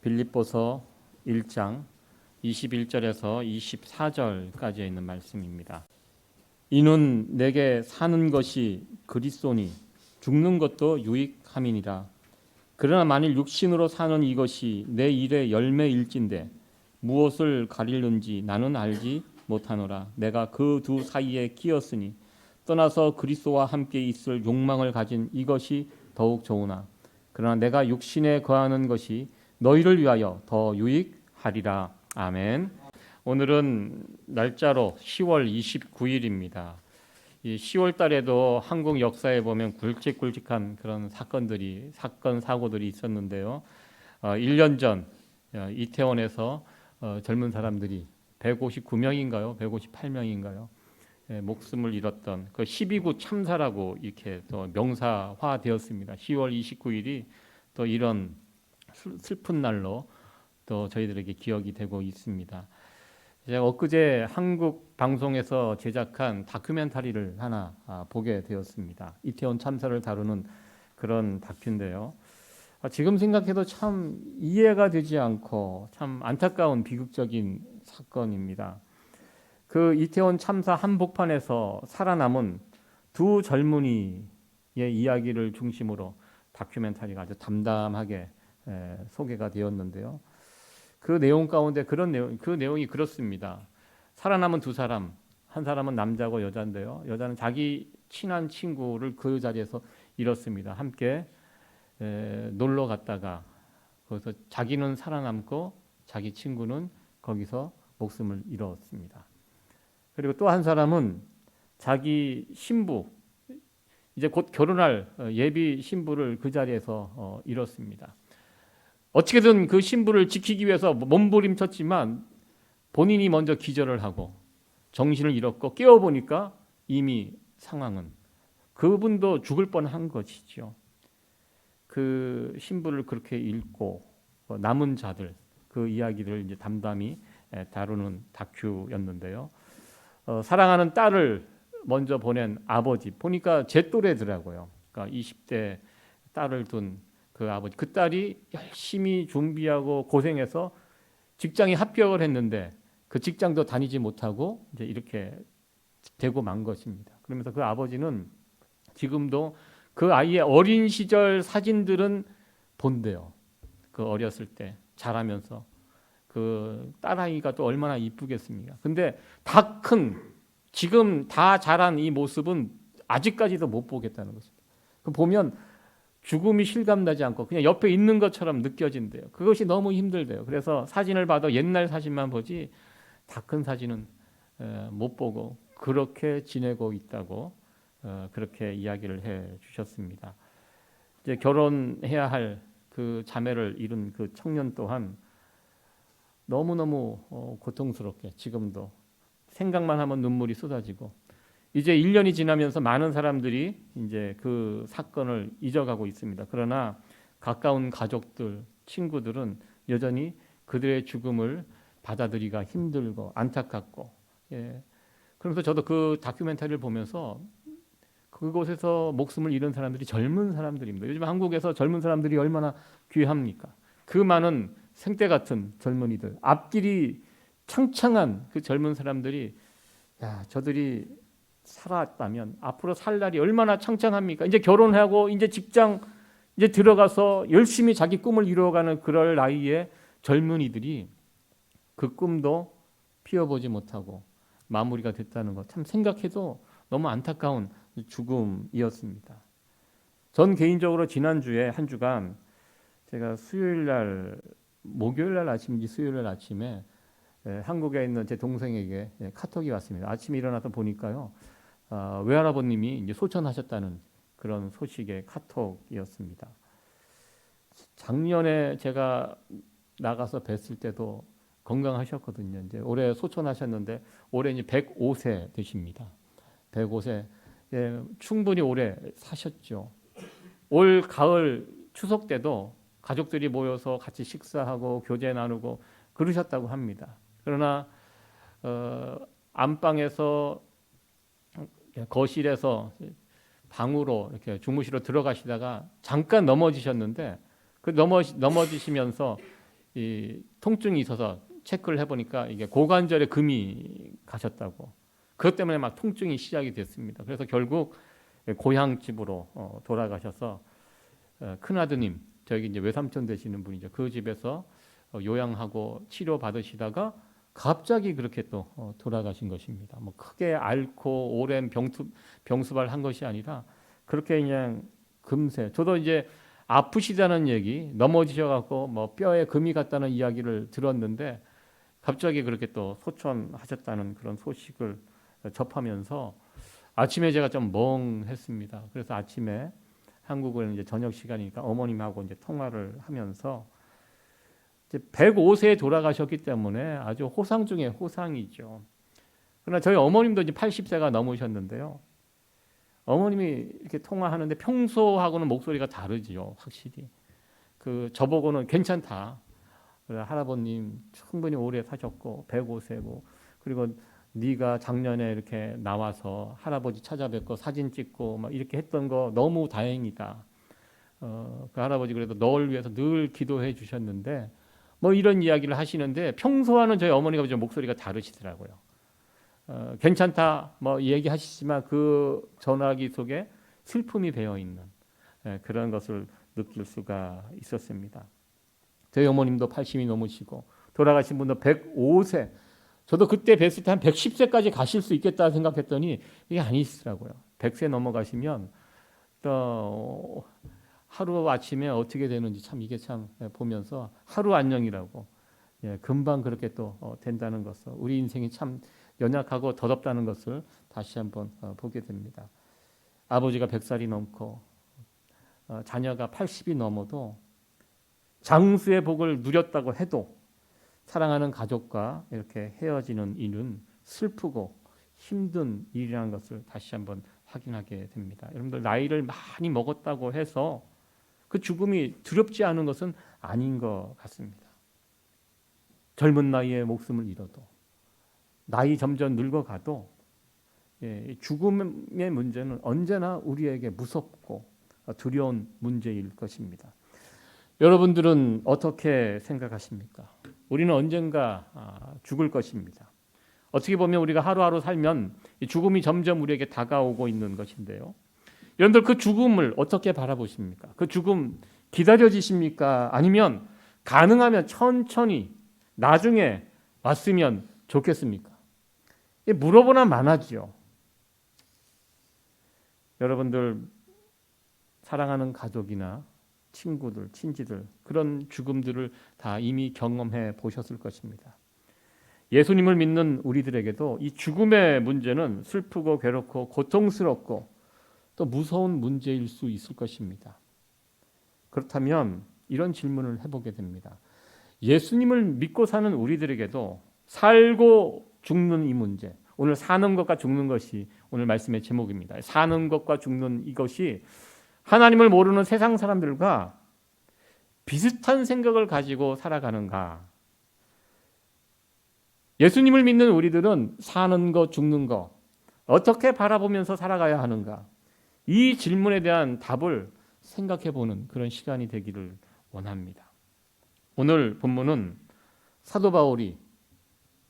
빌립보서 1장 21절에서 24절까지 있는 말씀입니다. 이는 내게 사는 것이 그리스도니 죽는 것도 유익함이니라. 그러나 만일 육신으로 사는 이것이 내 일의 열매일진데 무엇을 가리는지 나는 알지 못하노라. 내가 그 두 사이에 끼었으니 떠나서 그리스도와 함께 있을 욕망을 가진 이것이 더욱 좋으나 그러나 내가 육신에 거하는 것이 너희를 위하여 더 유익하리라. 아멘. 오늘은 날짜로 10월 29일입니다. 이 10월 달에도 한국 역사에 보면 굵직굵직한 그런 사건 사고들이 있었는데요. 1년 전 이태원에서 젊은 사람들이 159명인가요? 158명인가요? 목숨을 잃었던 그 12구 참사라고 이렇게 또 명사화되었습니다. 10월 29일이 또 이런 슬픈 날로 또 저희들에게 기억이 되고 있습니다. 제가 엊그제 한국 방송에서 제작한 다큐멘터리를 하나 보게 되었습니다. 이태원 참사를 다루는 그런 다큐인데요. 지금 생각해도 참 이해가 되지 않고 참 안타까운 비극적인 사건입니다. 그 이태원 참사 한복판에서 살아남은 두 젊은이의 이야기를 중심으로 다큐멘터리가 아주 담담하게 소개가 되었는데요. 그 내용 가운데 그 내용이 그렇습니다. 살아남은 두 사람, 한 사람은 남자고 여자인데요. 여자는 자기 친한 친구를 그 자리에서 잃었습니다. 함께 놀러 갔다가 거기서 자기는 살아남고 자기 친구는 거기서 목숨을 잃었습니다. 그리고 또 한 사람은 자기 신부, 이제 곧 결혼할 예비 신부를 그 자리에서 잃었습니다. 어떻게든 그 신부를 지키기 위해서 몸부림쳤지만 본인이 먼저 기절을 하고 정신을 잃었고 깨어보니까 이미 상황은 그분도 죽을 뻔한 것이죠. 그 신부를 그렇게 잃고 남은 자들 그 이야기를 이제 담담히 다루는 다큐였는데요. 사랑하는 딸을 먼저 보낸 아버지 보니까 제 또래더라고요. 그러니까 20대 딸을 둔 그 아버지, 그 딸이 열심히 준비하고 고생해서 직장에 합격을 했는데 그 직장도 다니지 못하고 이제 이렇게 되고 만 것입니다. 그러면서 그 아버지는 지금도 그 아이의 어린 시절 사진들은 본대요. 그 어렸을 때 자라면서 그 딸아이가 또 얼마나 이쁘겠습니까? 근데 다 큰 지금 다 자란 이 모습은 아직까지도 못 보겠다는 것입니다. 그 보면 죽음이 실감나지 않고 그냥 옆에 있는 것처럼 느껴진대요. 그것이 너무 힘들대요. 그래서 사진을 봐도 옛날 사진만 보지 다 큰 사진은 못 보고 그렇게 지내고 있다고 그렇게 이야기를 해 주셨습니다. 이제 결혼해야 할 그 자매를 잃은 그 청년 또한 너무너무 고통스럽게 지금도 생각만 하면 눈물이 쏟아지고 이제 1년이 지나면서 많은 사람들이 이제 그 사건을 잊어가고 있습니다. 그러나 가까운 가족들, 친구들은 여전히 그들의 죽음을 받아들이기가 힘들고 안타깝고, 그러면서 저도 그 다큐멘터리를 보면서 그곳에서 목숨을 잃은 사람들이 젊은 사람들입니다. 요즘 한국에서 젊은 사람들이 얼마나 귀합니까? 그 많은 생때 같은 젊은이들, 앞길이 창창한 그 젊은 사람들이 저들이 살았다면 앞으로 살 날이 얼마나 창창합니까? 이제 결혼하고 이제 직장 이제 들어가서 열심히 자기 꿈을 이루어가는 그럴 나이에 젊은이들이 그 꿈도 피워보지 못하고 마무리가 됐다는 것 참 생각해도 너무 안타까운 죽음이었습니다. 전 개인적으로 지난주에 한 주간 제가 목요일 날 아침인지 수요일 날 아침에 한국에 있는 제 동생에게 카톡이 왔습니다. 아침에 일어나서 보니까요. 외할아버님이 이제 소천하셨다는 그런 소식의 카톡이었습니다. 작년에 제가 나가서 뵀을 때도 건강하셨거든요. 이제 올해 소천하셨는데 올해 이제 105세 되십니다. 105세. 충분히 오래 사셨죠. 올 가을 추석 때도 가족들이 모여서 같이 식사하고 교제 나누고 그러셨다고 합니다. 그러나 안방에서 거실에서 방으로 이렇게 주무시러 들어가시다가 잠깐 넘어지셨는데 그 넘어지시면서 이 통증이 있어서 체크를 해보니까 이게 고관절에 금이 가셨다고. 그것 때문에 막 통증이 시작이 됐습니다. 그래서 결국 고향집으로 돌아가셔서 큰아드님, 저기 이제 외삼촌 되시는 분이죠. 그 집에서 요양하고 치료 받으시다가 갑자기 그렇게 또 돌아가신 것입니다. 뭐 크게 앓고 오랜 병수발 한 것이 아니라 그렇게 그냥 금세. 저도 이제 아프시다는 얘기, 넘어지셔갖고 뭐 뼈에 금이 갔다는 이야기를 들었는데 갑자기 그렇게 또 소천하셨다는 그런 소식을 접하면서 아침에 제가 좀 멍했습니다. 그래서 아침에 한국은 이제 저녁 시간이니까 어머님하고 이제 통화를 하면서 이제 105세에 돌아가셨기 때문에 아주 호상 중에 호상이죠. 그러나 저희 어머님도 이제 80세가 넘으셨는데요. 어머님이 이렇게 통화하는데 평소하고는 목소리가 다르지요, 확실히. 그 저보고는 괜찮다. 할아버님 충분히 오래 사셨고 105세고 그리고 네가 작년에 이렇게 나와서 할아버지 찾아뵙고 사진 찍고 막 이렇게 했던 거 너무 다행이다. 그 할아버지 그래도 너를 위해서 늘 기도해 주셨는데 뭐 이런 이야기를 하시는데 평소와는 저희 어머니가 좀 목소리가 다르시더라고요. 괜찮다 뭐 얘기하시지만 그 전화기 속에 슬픔이 배어 있는 그런 것을 느낄 수가 있었습니다. 저희 어머님도 80이 넘으시고 돌아가신 분도 105세. 저도 그때 뵀을 때 한 110세까지 가실 수 있겠다 생각했더니 이게 아니시더라고요. 100세 넘어가시면 또 하루 아침에 어떻게 되는지 참 이게 참 보면서 하루 안녕이라고 금방 그렇게 또 된다는 것을 우리 인생이 참 연약하고 더럽다는 것을 다시 한번 보게 됩니다. 아버지가 100살이 넘고 자녀가 80이 넘어도 장수의 복을 누렸다고 해도 사랑하는 가족과 이렇게 헤어지는 일은 슬프고 힘든 일이라는 것을 다시 한번 확인하게 됩니다. 여러분들 나이를 많이 먹었다고 해서 그 죽음이 두렵지 않은 것은 아닌 것 같습니다. 젊은 나이에 목숨을 잃어도 나이 점점 늙어가도 죽음의 문제는 언제나 우리에게 무섭고 두려운 문제일 것입니다. 여러분들은 어떻게 생각하십니까? 우리는 언젠가 죽을 것입니다. 어떻게 보면 우리가 하루하루 살면 죽음이 점점 우리에게 다가오고 있는 것인데요. 여러분들 그 죽음을 어떻게 바라보십니까? 그 죽음 기다려지십니까? 아니면 가능하면 천천히 나중에 왔으면 좋겠습니까? 물어보나 마나지요. 여러분들 사랑하는 가족이나 친구들, 친지들 그런 죽음들을 다 이미 경험해 보셨을 것입니다. 예수님을 믿는 우리들에게도 이 죽음의 문제는 슬프고 괴롭고 고통스럽고 또 무서운 문제일 수 있을 것입니다. 그렇다면 이런 질문을 해보게 됩니다. 예수님을 믿고 사는 우리들에게도 살고 죽는 이 문제, 오늘 사는 것과 죽는 것이 오늘 말씀의 제목입니다. 사는 것과 죽는 이것이 하나님을 모르는 세상 사람들과 비슷한 생각을 가지고 살아가는가? 예수님을 믿는 우리들은 사는 것, 죽는 것 어떻게 바라보면서 살아가야 하는가? 이 질문에 대한 답을 생각해 보는 그런 시간이 되기를 원합니다. 오늘 본문은 사도 바울이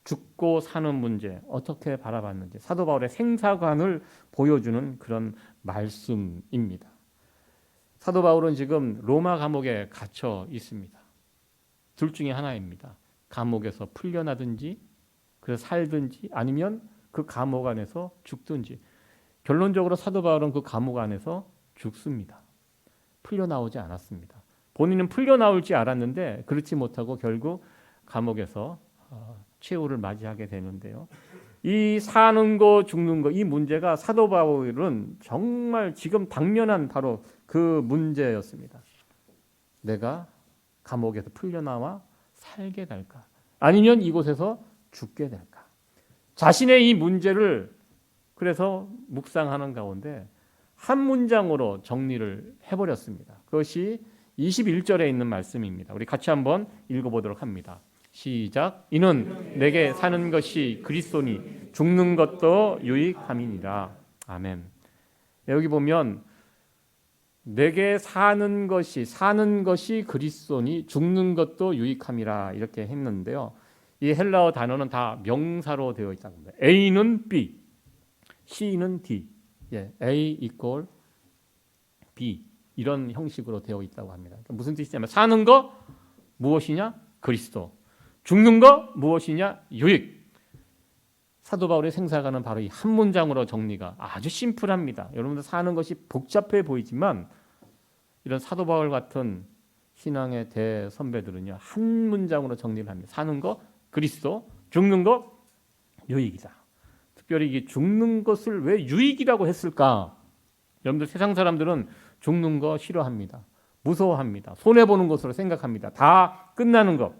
죽고 사는 문제 어떻게 바라봤는지 사도 바울의 생사관을 보여주는 그런 말씀입니다. 사도 바울은 지금 로마 감옥에 갇혀 있습니다. 둘 중에 하나입니다. 감옥에서 풀려나든지 그래서 살든지 아니면 그 감옥 안에서 죽든지. 결론적으로 사도 바울은 그 감옥 안에서 죽습니다. 풀려나오지 않았습니다. 본인은 풀려나올 줄 알았는데 그렇지 못하고 결국 감옥에서 최후를 맞이하게 되는데요. 이 사는 거 죽는 거 이 문제가 사도 바울은 정말 지금 당면한 바로 그 문제였습니다. 내가 감옥에서 풀려나와 살게 될까? 아니면 이곳에서 죽게 될까? 자신의 이 문제를 그래서 묵상하는 가운데 한 문장으로 정리를 해버렸습니다. 그것이 21절에 있는 말씀입니다. 우리 같이 한번 읽어보도록 합니다. 시작. 이는 내게 사는 것이 그리스도니 죽는 것도 유익함이니라. 아멘. 여기 보면 내게 사는 것이 그리스도니 죽는 것도 유익함이라 이렇게 했는데요. 이 헬라어 단어는 다 명사로 되어 있다고 합니다. A는 B, C는 D. A equal B 이런 형식으로 되어 있다고 합니다. 그러니까 무슨 뜻이냐면 사는 거 무엇이냐? 그리스도. 죽는 거 무엇이냐? 유익. 사도 바울의 생사관은 바로 이 한 문장으로 정리가 아주 심플합니다. 여러분들 사는 것이 복잡해 보이지만 이런 사도 바울 같은 신앙의 대선배들은요 한 문장으로 정리를 합니다. 사는 거 그리스도, 죽는 거 유익이다. 특별히 이 죽는 것을 왜 유익이라고 했을까? 여러분들 세상 사람들은 죽는 거 싫어합니다. 무서워합니다. 손해보는 것으로 생각합니다. 다 끝나는 것,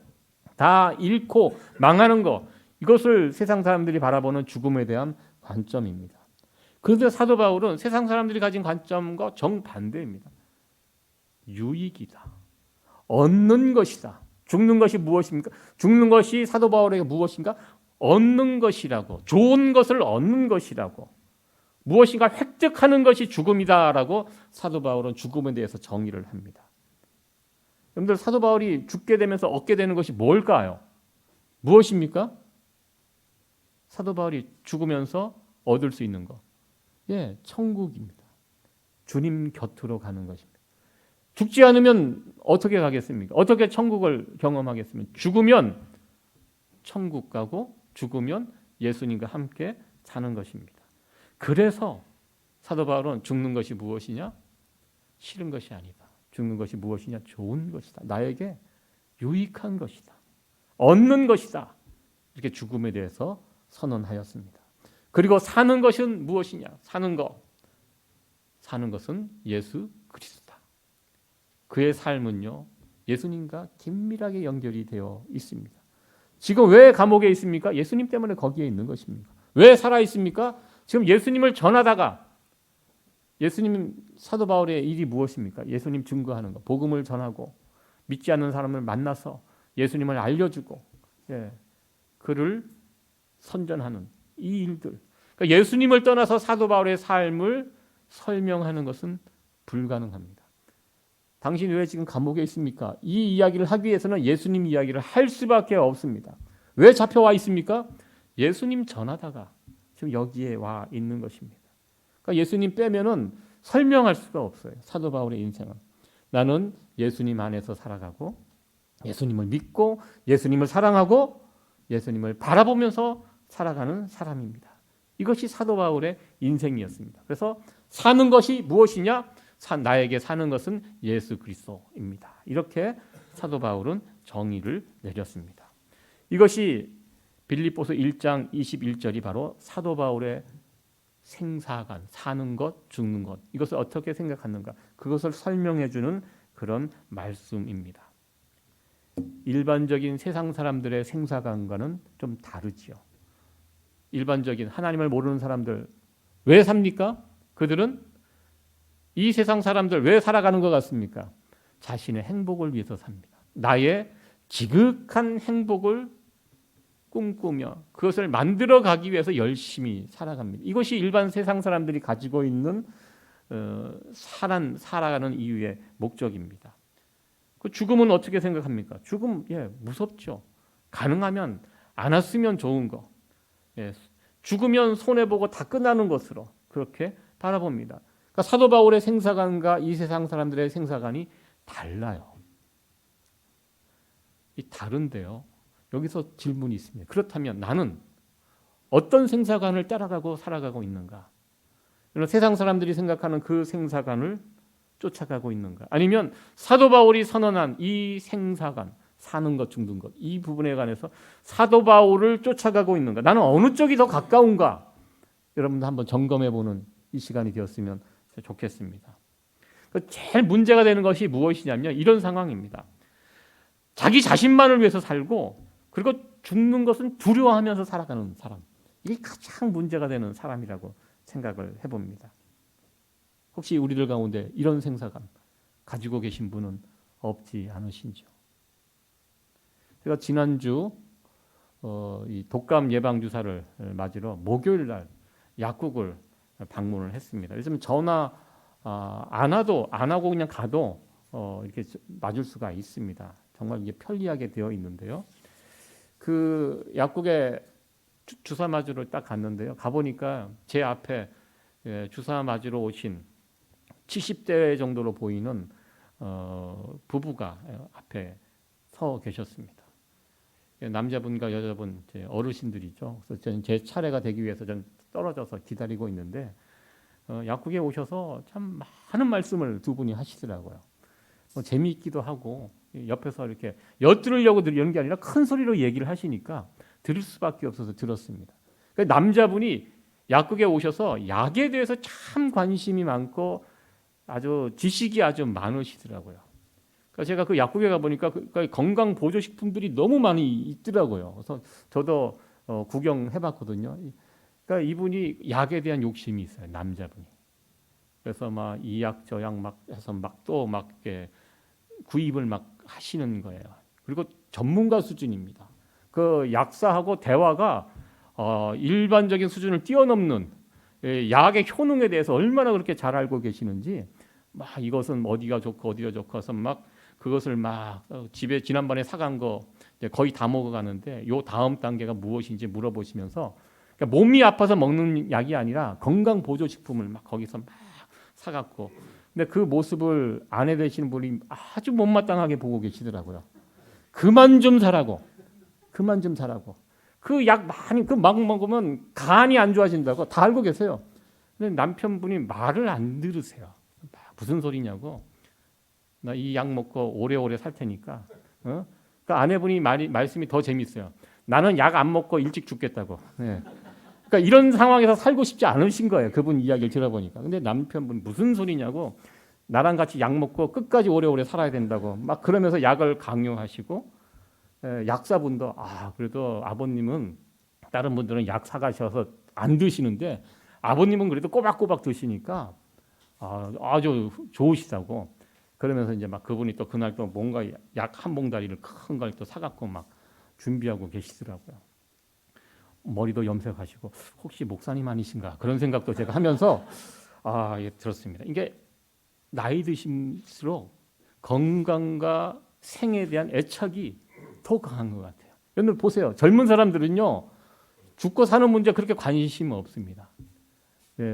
다 잃고 망하는 것, 이것을 세상 사람들이 바라보는 죽음에 대한 관점입니다. 그런데 사도 바울은 세상 사람들이 가진 관점과 정반대입니다. 유익이다. 얻는 것이다. 죽는 것이 무엇입니까? 죽는 것이 사도 바울에게 무엇인가? 얻는 것이라고. 좋은 것을 얻는 것이라고. 무엇인가 획득하는 것이 죽음이다라고 사도 바울은 죽음에 대해서 정의를 합니다. 여러분들 사도 바울이 죽게 되면서 얻게 되는 것이 뭘까요? 무엇입니까? 사도 바울이 죽으면서 얻을 수 있는 것. 천국입니다. 주님 곁으로 가는 것입니다. 죽지 않으면 어떻게 가겠습니까? 어떻게 천국을 경험하겠습니까? 죽으면 천국 가고 죽으면 예수님과 함께 사는 것입니다. 그래서 사도 바울은 죽는 것이 무엇이냐? 싫은 것이 아니다. 죽는 것이 무엇이냐? 좋은 것이다. 나에게 유익한 것이다. 얻는 것이다. 이렇게 죽음에 대해서 선언하였습니다. 그리고 사는 것은 무엇이냐? 사는 것은 예수 그리스도다. 그의 삶은요 예수님과 긴밀하게 연결이 되어 있습니다. 지금 왜 감옥에 있습니까? 예수님 때문에 거기에 있는 것입니다. 왜 살아 있습니까? 지금 예수님을 전하다가 예수님 사도 바울의 일이 무엇입니까? 예수님 증거하는 것, 복음을 전하고 믿지 않는 사람을 만나서 예수님을 알려주고 그를 선전하는 이 일들. 그러니까 예수님을 떠나서 사도 바울의 삶을 설명하는 것은 불가능합니다. 당신이 왜 지금 감옥에 있습니까? 이 이야기를 하기 위해서는 예수님 이야기를 할 수밖에 없습니다. 왜 잡혀와 있습니까? 예수님 전하다가 지금 여기에 와 있는 것입니다. 그러니까 예수님 빼면은 설명할 수가 없어요. 사도 바울의 인생은. 나는 예수님 안에서 살아가고 예수님을 믿고 예수님을 사랑하고 예수님을 바라보면서 살아가는 사람입니다. 이것이 사도 바울의 인생이었습니다. 그래서 사는 것이 무엇이냐? 나에게 사는 것은 예수 그리스도입니다. 이렇게 사도 바울은 정의를 내렸습니다. 이것이 빌립보서 1장 21절이 바로 사도 바울의 생사관, 사는 것, 죽는 것, 이것을 어떻게 생각하는가, 그것을 설명해 주는 그런 말씀입니다. 일반적인 세상 사람들의 생사관과는 좀 다르지요. 일반적인 하나님을 모르는 사람들 왜 삽니까? 그들은 이 세상 사람들 왜 살아가는 것 같습니까? 자신의 행복을 위해서 삽니다. 나의 지극한 행복을 꿈꾸며 그것을 만들어가기 위해서 열심히 살아갑니다. 이것이 일반 세상 사람들이 가지고 있는 살아가는 이유의 목적입니다. 그 죽음은 어떻게 생각합니까? 죽음 무섭죠. 가능하면 안 왔으면 좋은 거. 죽으면 손해보고 다 끝나는 것으로 그렇게 바라봅니다. 그러니까 사도 바울의 생사관과 이 세상 사람들의 생사관이 달라요. 이 다른데요. 여기서 질문이 있습니다. 그렇다면 나는 어떤 생사관을 따라가고 살아가고 있는가? 세상 사람들이 생각하는 그 생사관을 쫓아가고 있는가? 아니면 사도 바울이 선언한 이 생사관, 사는 것, 죽는 것, 이 부분에 관해서 사도 바울을 쫓아가고 있는가? 나는 어느 쪽이 더 가까운가? 여러분도 한번 점검해보는 이 시간이 되었으면 좋겠습니다. 제일 문제가 되는 것이 무엇이냐면 이런 상황입니다. 자기 자신만을 위해서 살고 그리고 죽는 것은 두려워하면서 살아가는 사람. 이게 가장 문제가 되는 사람이라고 생각을 해봅니다. 혹시 우리들 가운데 이런 생사관 가지고 계신 분은 없지 않으신지요? 제가 지난주 이 독감 예방 주사를 맞으러 목요일 날 약국을 방문을 했습니다. 요즘 전화 안 하고 그냥 가도 이렇게 맞을 수가 있습니다. 정말 이게 편리하게 되어 있는데요. 그 약국에 주사 맞으러 딱 갔는데요. 가보니까 제 앞에 주사 맞으러 오신 70대 정도로 보이는 부부가 앞에 서 계셨습니다. 남자분과 여자분 어르신들이죠. 그래서 저는 제 차례가 되기 위해서 전 떨어져서 기다리고 있는데 약국에 오셔서 참 많은 말씀을 두 분이 하시더라고요. 재미있기도 하고 옆에서 이렇게 엿들으려고 이런 게 아니라 큰 소리로 얘기를 하시니까 들을 수밖에 없어서 들었습니다. 남자분이 약국에 오셔서 약에 대해서 참 관심이 많고 아주 지식이 아주 많으시더라고요. 그러니까 제가 그 약국에 가보니까 건강 보조식품들이 너무 많이 있더라고요. 그래서 저도 구경해봤거든요. 그러니까 이분이 약에 대한 욕심이 있어요, 남자분이. 그래서 막 이 약 저 약 막 해서 막 또 막 구입을 막 하시는 거예요. 그리고 전문가 수준입니다. 그 약사하고 대화가 일반적인 수준을 뛰어넘는 약의 효능에 대해서 얼마나 그렇게 잘 알고 계시는지 막 이것은 어디가 좋고 어디가 좋고 해서 막 그것을 막 집에 지난번에 사간 거 거의 다 먹어가는데 요 다음 단계가 무엇인지 물어보시면서 그러니까 몸이 아파서 먹는 약이 아니라 건강 보조 식품을 막 거기서 막 사갖고 근데 그 모습을 아내 되시는 분이 아주 못마땅하게 보고 계시더라고요. 그만 좀 사라고. 그 약 많이 그 막 먹으면 간이 안 좋아진다고 다 알고 계세요. 근데 남편분이 말을 안 들으세요. 무슨 소리냐고. 나 이 약 먹고 오래오래 살 테니까. 그러니까 아내분이 말씀이 더 재밌어요. 나는 약 안 먹고 일찍 죽겠다고. 네. 그러니까 이런 상황에서 살고 싶지 않으신 거예요. 그분 이야기를 들어보니까. 근데 남편분 무슨 소리냐고. 나랑 같이 약 먹고 끝까지 오래오래 살아야 된다고. 막 그러면서 약을 강요하시고 약사분도 그래도 아버님은 다른 분들은 약 사가셔서 안 드시는데 아버님은 그래도 꼬박꼬박 드시니까 아주 좋으시다고. 그러면서 이제 막 그분이 또 그날 또 뭔가 약 한 봉다리를 큰 걸 또 사갖고 막 준비하고 계시더라고요. 머리도 염색하시고 혹시 목사님 아니신가 그런 생각도 제가 하면서 들었습니다. 이게 나이 드실수록 건강과 생에 대한 애착이 더 강한 것 같아요. 여러분 보세요. 젊은 사람들은요 죽고 사는 문제 그렇게 관심 없습니다.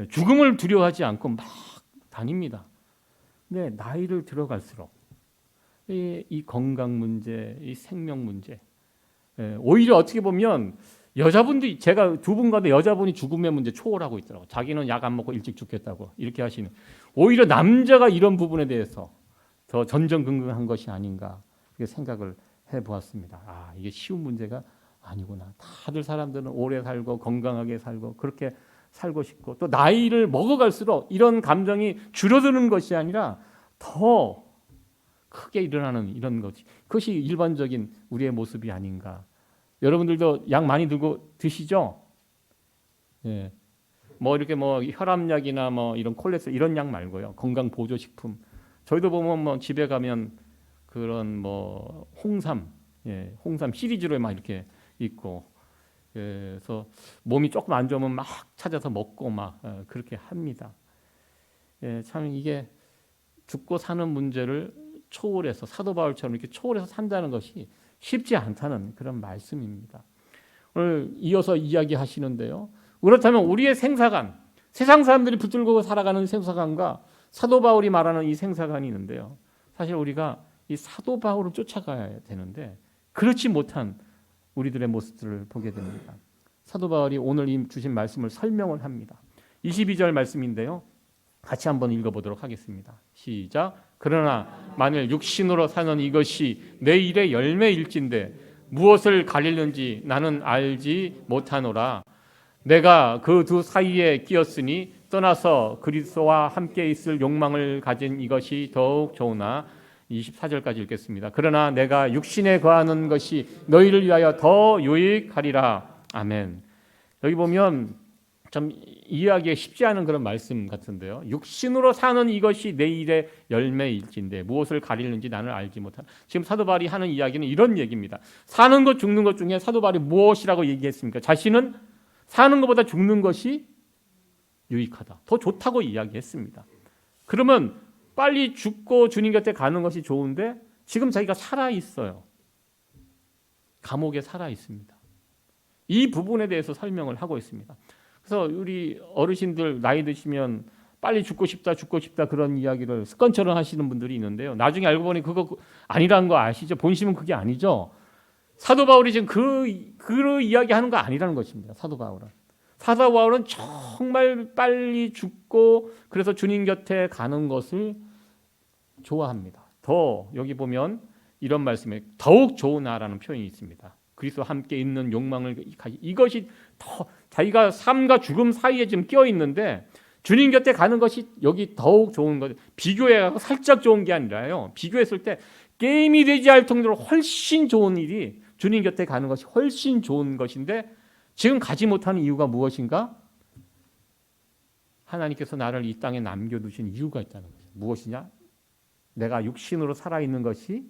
죽음을 두려워하지 않고 막 다닙니다. 근데 나이를 들어갈수록 이 건강 문제, 이 생명 문제, 오히려 어떻게 보면 여자분들이 제가 두 분 가운데 여자분이 죽음의 문제 초월하고 있더라고요. 자기는 약 안 먹고 일찍 죽겠다고 이렇게 하시는. 오히려 남자가 이런 부분에 대해서 더 전전긍긍한 것이 아닌가 그렇게 생각을 해보았습니다. 이게 쉬운 문제가 아니구나. 다들 사람들은 오래 살고 건강하게 살고 그렇게 살고 싶고 또 나이를 먹어갈수록 이런 감정이 줄어드는 것이 아니라 더 크게 일어나는 이런 것이 그것이 일반적인 우리의 모습이 아닌가. 여러분들도 약 많이 들고 드시죠? 예. 뭐 이렇게 뭐 혈압약이나 뭐 이런 콜레스테롤 이런 약 말고요. 건강 보조 식품. 저희도 보면 뭐 집에 가면 그런 뭐 홍삼 시리즈로 막 이렇게 있고 그래서 몸이 조금 안 좋으면 막 찾아서 먹고 막 그렇게 합니다. 참 이게 죽고 사는 문제를 초월해서 사도 바울처럼 이렇게 초월해서 산다는 것이 쉽지 않다는 그런 말씀입니다. 오늘 이어서 이야기하시는데요. 그렇다면 우리의 생사관, 세상 사람들이 붙들고 살아가는 생사관과 사도 바울이 말하는 이 생사관이 있는데요. 사실 우리가 이 사도 바울을 쫓아가야 되는데 그렇지 못한 우리들의 모습들을 보게 됩니다. 사도 바울이 오늘 주신 말씀을 설명을 합니다. 22절 말씀인데요. 같이 한번 읽어보도록 하겠습니다. 시작. 그러나 만일 육신으로 사는 이것이 내 일의 열매일진데 무엇을 가리는지 나는 알지 못하노라. 내가 그 두 사이에 끼었으니 떠나서 그리스도와 함께 있을 욕망을 가진 이것이 더욱 좋으나 24절까지 읽겠습니다. 그러나 내가 육신에 거하는 것이 너희를 위하여 더 유익하리라. 아멘. 여기 보면 참 이해하기가 쉽지 않은 그런 말씀 같은데요. 육신으로 사는 이것이 내 일의 열매일진데 무엇을 가리는지 나는 알지 못하나. 지금 사도 바울이 하는 이야기는 이런 얘기입니다. 사는 것 죽는 것 중에 사도 바울이 무엇이라고 얘기했습니까? 자신은 사는 것보다 죽는 것이 유익하다. 더 좋다고 이야기했습니다. 그러면 빨리 죽고 주님 곁에 가는 것이 좋은데 지금 자기가 살아 있어요. 감옥에 살아 있습니다. 이 부분에 대해서 설명을 하고 있습니다. 그래서 우리 어르신들 나이 드시면 빨리 죽고 싶다 그런 이야기를 습관처럼 하시는 분들이 있는데요. 나중에 알고 보니 그거 아니라는 거 아시죠? 본심은 그게 아니죠. 사도 바울이 지금 그 이야기하는 거 아니라는 것입니다. 사도 바울은 정말 빨리 죽고 그래서 주님 곁에 가는 것을 좋아합니다. 더 여기 보면 이런 말씀에 더욱 좋으나라는 표현이 있습니다. 그리스도와 함께 있는 욕망을 이것이 더 자기가 삶과 죽음 사이에 지금 끼어 있는데 주님 곁에 가는 것이 여기 더욱 좋은 것. 비교해서 살짝 좋은 게 아니라요. 비교했을 때 게임이 되지 않을 정도로 훨씬 좋은 일이 주님 곁에 가는 것이 훨씬 좋은 것인데 지금 가지 못하는 이유가 무엇인가? 하나님께서 나를 이 땅에 남겨두신 이유가 있다는 거죠. 무엇이냐? 내가 육신으로 살아있는 것이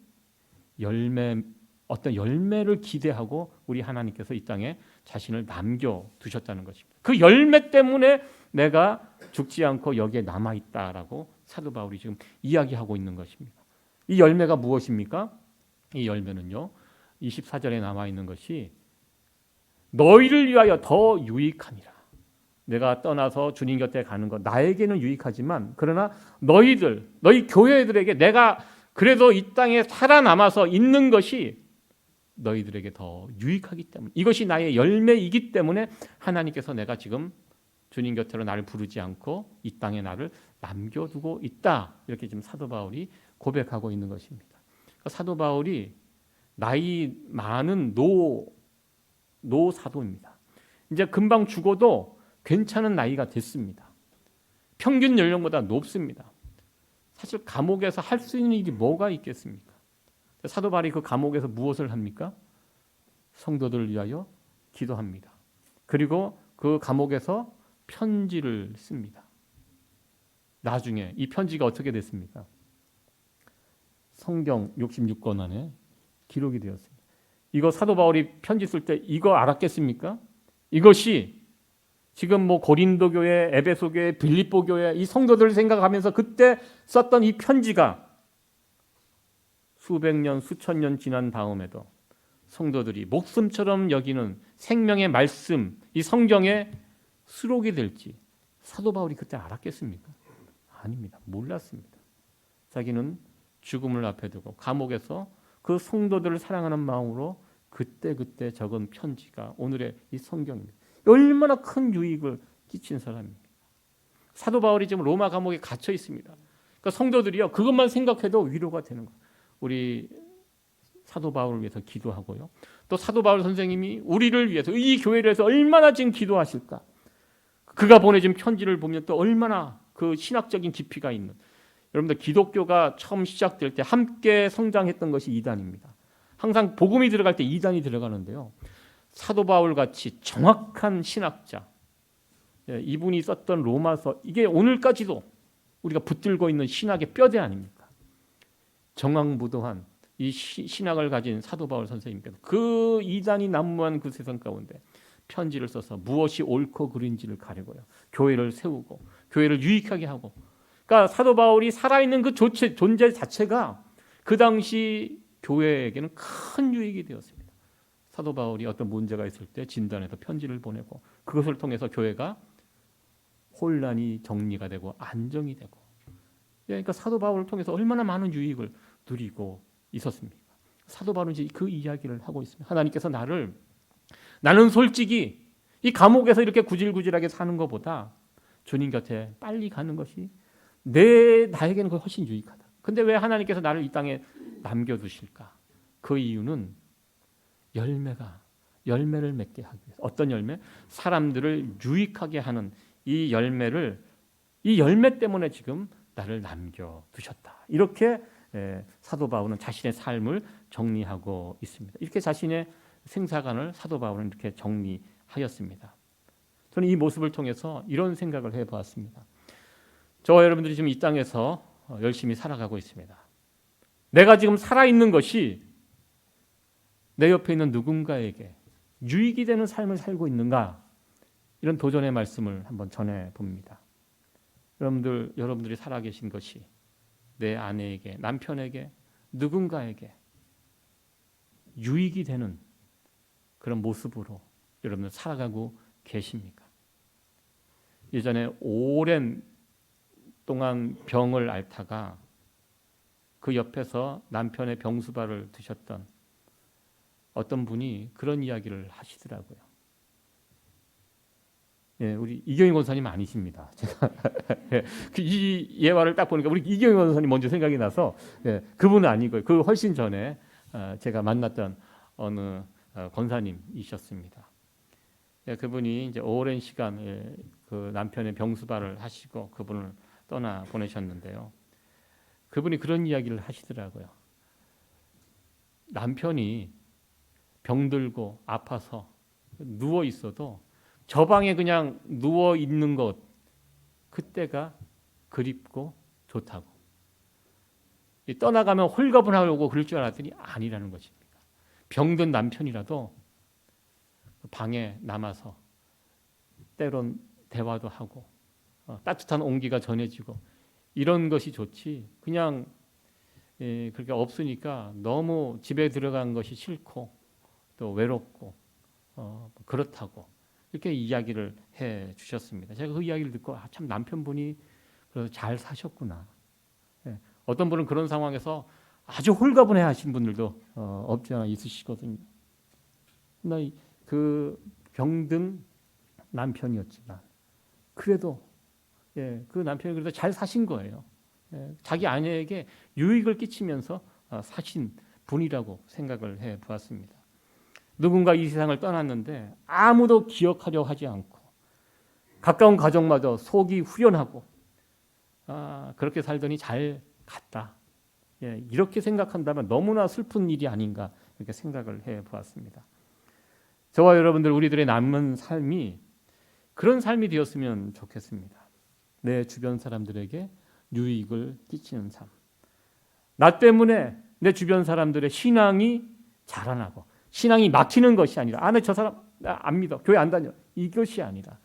어떤 열매를 기대하고 우리 하나님께서 이 땅에 자신을 남겨두셨다는 것입니다. 그 열매 때문에 내가 죽지 않고 여기에 남아있다라고 사도 바울이 지금 이야기하고 있는 것입니다. 이 열매가 무엇입니까? 이 열매는요 24절에 남아있는 것이 너희를 위하여 더 유익하니라. 내가 떠나서 주님 곁에 가는 것 나에게는 유익하지만 그러나 너희 교회들에게 내가 그래도 이 땅에 살아남아서 있는 것이 너희들에게 더 유익하기 때문에 이것이 나의 열매이기 때문에 하나님께서 내가 지금 주님 곁으로 나를 부르지 않고 이 땅에 나를 남겨두고 있다. 이렇게 지금 사도 바울이 고백하고 있는 것입니다. 그러니까 사도 바울이 나이 많은 노 사도입니다. 이제 금방 죽어도 괜찮은 나이가 됐습니다. 평균 연령보다 높습니다. 사실 감옥에서 할 수 있는 일이 뭐가 있겠습니까? 사도 바울이 그 감옥에서 무엇을 합니까? 성도들을 위하여 기도합니다. 그리고 그 감옥에서 편지를 씁니다. 나중에 이 편지가 어떻게 됐습니까? 성경 66권 안에 기록이 되었습니다. 이거 사도 바울이 편지 쓸 때 이거 알았겠습니까? 이것이 지금 뭐 고린도 교회, 에베소 교회, 빌립보 교회 이 성도들을 생각하면서 그때 썼던 이 편지가 수백 년, 수천 년 지난 다음에도 성도들이 목숨처럼 여기는 생명의 말씀, 이 성경의 수록이 될지 사도 바울이 그때 알았겠습니까? 아닙니다. 몰랐습니다. 자기는 죽음을 앞에 두고 감옥에서 그 성도들을 사랑하는 마음으로 그때 적은 편지가 오늘의 이 성경입니다. 얼마나 큰 유익을 끼친 사람입니다. 사도 바울이 지금 로마 감옥에 갇혀 있습니다. 그러니까 성도들이요 그것만 생각해도 위로가 되는 거예요. 우리 사도 바울을 위해서 기도하고요. 또 사도 바울 선생님이 우리를 위해서 이 교회를 위해서 얼마나 지금 기도하실까. 그가 보내준 편지를 보면 또 얼마나 그 신학적인 깊이가 있는. 여러분들 기독교가 처음 시작될 때 함께 성장했던 것이 이단입니다. 항상 복음이 들어갈 때 이단이 들어가는데요. 사도 바울 같이 정확한 신학자, 이분이 썼던 로마서 이게 오늘까지도 우리가 붙들고 있는 신학의 뼈대 아닙니까? 정황부도한 이 신학을 가진 사도 바울 선생님께서 그 이단이 난무한 그 세상 가운데 편지를 써서 무엇이 옳고 그른지를 가리고요. 교회를 세우고 교회를 유익하게 하고 그러니까 사도 바울이 살아있는 그 존재 자체가 그 당시 교회에게는 큰 유익이 되었습니다. 사도 바울이 어떤 문제가 있을 때 진단해서 편지를 보내고 그것을 통해서 교회가 혼란이 정리가 되고 안정이 되고 그러니까 사도 바울을 통해서 얼마나 많은 유익을 누리고 있었습니까? 사도 바울은 이제 그 이야기를 하고 있습니다. 하나님께서 나는 솔직히 이 감옥에서 이렇게 구질구질하게 사는 것보다 주님 곁에 빨리 가는 것이 나에게는 훨씬 유익하다. 근데 왜 하나님께서 나를 이 땅에 남겨두실까? 그 이유는 열매를 맺게 하기 위해서. 어떤 열매? 사람들을 유익하게 하는 이 열매 때문에 지금 나를 남겨두셨다. 이렇게 사도 바울은 자신의 삶을 정리하고 있습니다. 이렇게 자신의 생사관을 사도 바울은 이렇게 정리하였습니다. 저는 이 모습을 통해서 이런 생각을 해보았습니다. 저와 여러분들이 지금 이 땅에서 열심히 살아가고 있습니다. 내가 지금 살아있는 것이 내 옆에 있는 누군가에게 유익이 되는 삶을 살고 있는가? 이런 도전의 말씀을 한번 전해봅니다. 여러분들이 살아계신 것이 내 아내에게, 남편에게, 누군가에게 유익이 되는 그런 모습으로 여러분들 살아가고 계십니까? 예전에 오랜 동안 병을 앓다가 그 옆에서 남편의 병수발을 드셨던 어떤 분이 그런 이야기를 하시더라고요. 예, 우리 이경희 권사님 아니십니다. 제가 이 예화를 딱 보니까 우리 이경희 권사님 먼저 생각이 나서 예, 그분은 아니고요. 그 훨씬 전에 제가 만났던 어느 권사님이셨습니다. 예, 그분이 이제 오랜 시간 그 남편의 병수발을 하시고 그분을 떠나 보내셨는데요. 그분이 그런 이야기를 하시더라고요. 남편이 병들고 아파서 누워 있어도 저 방에 그냥 누워 있는 것 그때가 그립고 좋다고. 떠나가면 홀가분하고 그럴 줄 알았더니 아니라는 것입니다. 병든 남편이라도 방에 남아서 때론 대화도 하고 따뜻한 온기가 전해지고 이런 것이 좋지. 그냥 그렇게 없으니까 너무 집에 들어간 것이 싫고 또 외롭고 그렇다고 이렇게 이야기를 해 주셨습니다. 제가 그 이야기를 듣고 참 남편분이 그래서 잘 사셨구나. 어떤 분은 그런 상황에서 아주 홀가분해 하신 분들도 없지 않아 있으시거든요. 그 병든 남편이었지만 그래도 그 남편이 그래도 잘 사신 거예요. 자기 아내에게 유익을 끼치면서 사신 분이라고 생각을 해 보았습니다. 누군가 이 세상을 떠났는데 아무도 기억하려 하지 않고 가까운 가족마저 속이 후련하고 그렇게 살더니 잘 갔다. 이렇게 생각한다면 너무나 슬픈 일이 아닌가 이렇게 생각을 해 보았습니다. 저와 여러분들 우리들의 남은 삶이 그런 삶이 되었으면 좋겠습니다. 내 주변 사람들에게 유익을 끼치는 삶. 나 때문에 내 주변 사람들의 신앙이 자라나고 신앙이 막히는 것이 아니라 나 저 사람 안 믿어. 교회 안 다녀. 이것이 아니라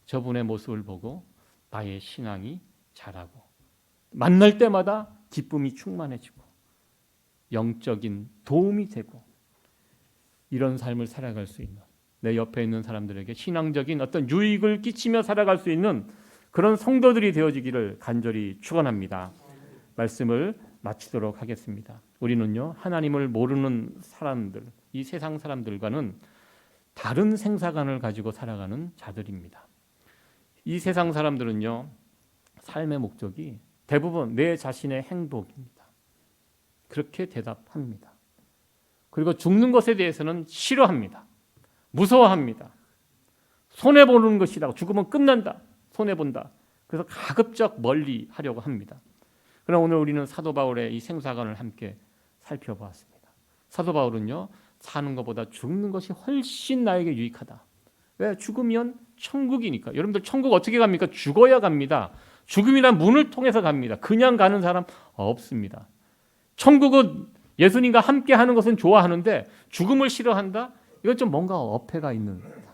저분의 모습을 보고 나의 신앙이 자라고 만날 때마다 기쁨이 충만해지고 영적인 도움이 되고 이런 삶을 살아갈 수 있는 내 옆에 있는 사람들에게 신앙적인 어떤 유익을 끼치며 살아갈 수 있는 그런 성도들이 되어지기를 간절히 축원합니다. 말씀을 마치도록 하겠습니다. 우리는요 하나님을 모르는 사람들, 이 세상 사람들과는 다른 생사관을 가지고 살아가는 자들입니다. 이 세상 사람들은요 삶의 목적이 대부분 내 자신의 행복입니다. 그렇게 대답합니다. 그리고 죽는 것에 대해서는 싫어합니다. 무서워합니다. 손해보는 것이라고 죽으면 끝난다. 손해본다. 그래서 가급적 멀리 하려고 합니다. 그러나 오늘 우리는 사도 바울의 이 생사관을 함께 살펴보았습니다. 사도 바울은요 사는 것보다 죽는 것이 훨씬 나에게 유익하다. 왜? 죽으면 천국이니까. 여러분들 천국 어떻게 갑니까? 죽어야 갑니다. 죽음이란 문을 통해서 갑니다. 그냥 가는 사람 없습니다. 천국은 예수님과 함께 하는 것은 좋아하는데 죽음을 싫어한다? 이건 좀 뭔가 어폐가 있는 사람입니다.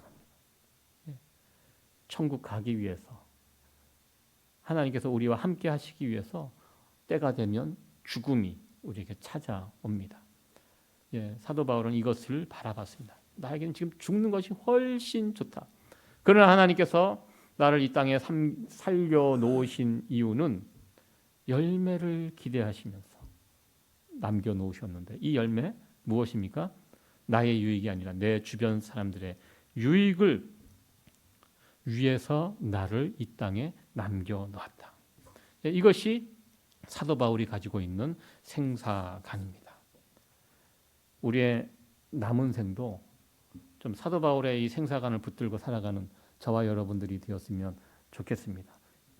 천국 가기 위해서 하나님께서 우리와 함께 하시기 위해서 때가 되면 죽음이 우리에게 찾아옵니다. 사도 바울은 이것을 바라봤습니다. 나에게는 지금 죽는 것이 훨씬 좋다. 그러나 하나님께서 나를 이 땅에 살려놓으신 이유는 열매를 기대하시면서 남겨놓으셨는데 이 열매 무엇입니까? 나의 유익이 아니라 내 주변 사람들의 유익을 위해서 나를 이 땅에 남겨놓았다. 이것이 사도 바울이 가지고 있는 생사관입니다. 우리의 남은 생도 좀 사도 바울의 이 생사관을 붙들고 살아가는 저와 여러분들이 되었으면 좋겠습니다.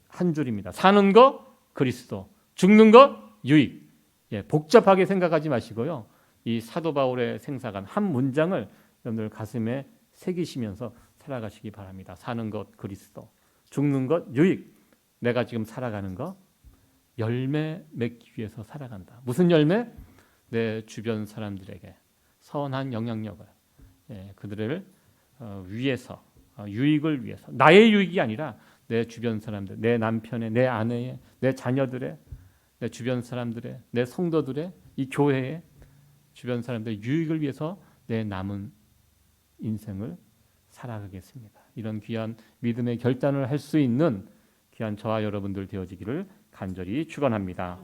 한 줄입니다. 사는 것 그리스도, 죽는 것 유익. 복잡하게 생각하지 마시고요. 이 사도 바울의 생사관 한 문장을 여러분들 가슴에 새기시면서 살아가시기 바랍니다. 사는 것 그리스도, 죽는 것 유익. 내가 지금 살아가는 것 열매 맺기 위해서 살아간다. 무슨 열매? 내 주변 사람들에게 선한 영향력을 그들을 위해서 유익을 위해서 나의 유익이 아니라 내 주변 사람들, 내 남편의, 내 아내의, 내 자녀들의, 내 주변 사람들의, 내 성도들의, 이 교회의 주변 사람들의 유익을 위해서 내 남은 인생을 살아가겠습니다. 이런 귀한 믿음의 결단을 할 수 있는 귀한 저와 여러분들 되어지기를 간절히 축원합니다.